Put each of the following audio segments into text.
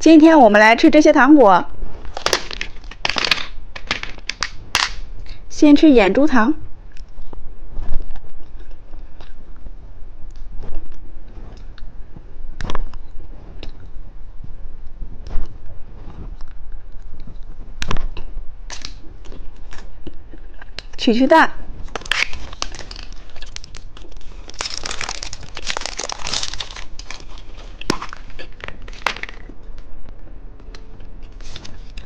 今天我们来吃这些糖果，先吃眼珠糖，取蛋，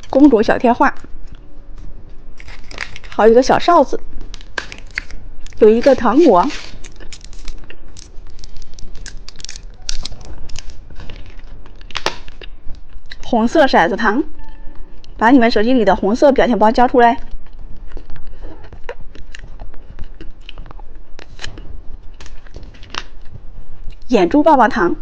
公主小贴画，好一个小哨子，有一个糖果，红色骰子糖，把你们手机里的红色表情包交出来。眼珠棒棒糖，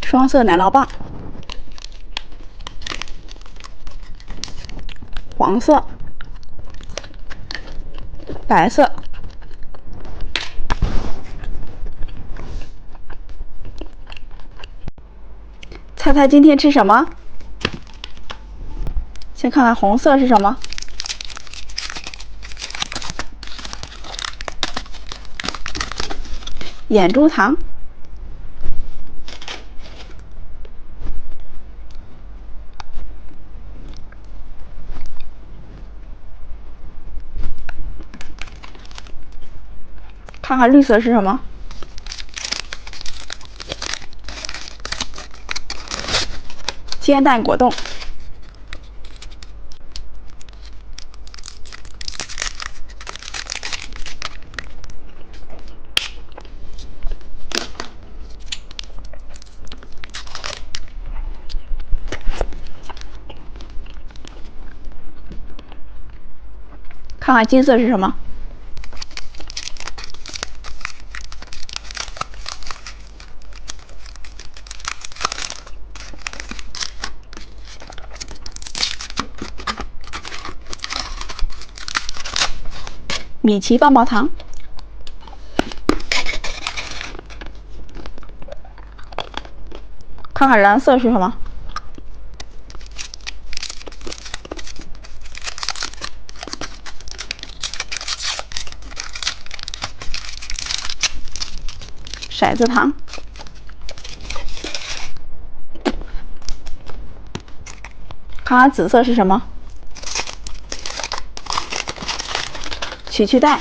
双色奶酪棒，黄色、白色。猜猜今天吃什么？先看看红色是什么？眼珠糖。看看绿色是什么？煎蛋果冻。看看金色是什么？米奇棒棒糖。看看蓝色是什么？骰子糖。看看紫色是什么？取蛋。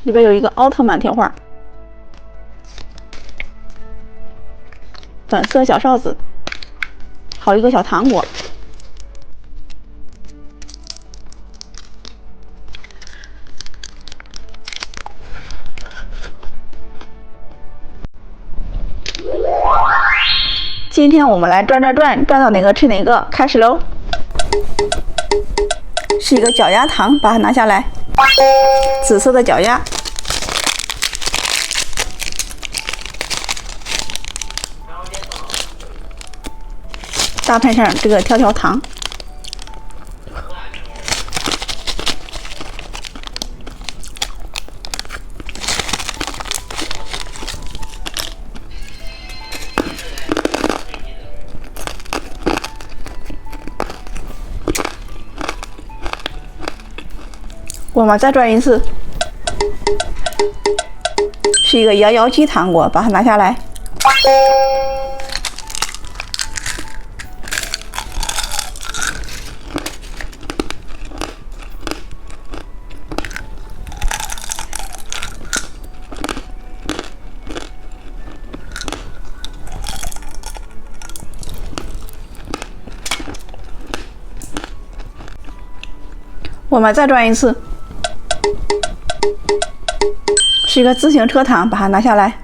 里边有一个奥特曼贴画。粉色小哨子，好一个小糖果。今天我们来转到哪个吃哪个，开始喽！是一个脚丫糖，把它拿下来。紫色的脚丫，搭配上这个条糖。我们再转一次，是一个摇摇鸡糖果，把它拿下来。我们再转一次，是一个自行车糖，把它拿下来。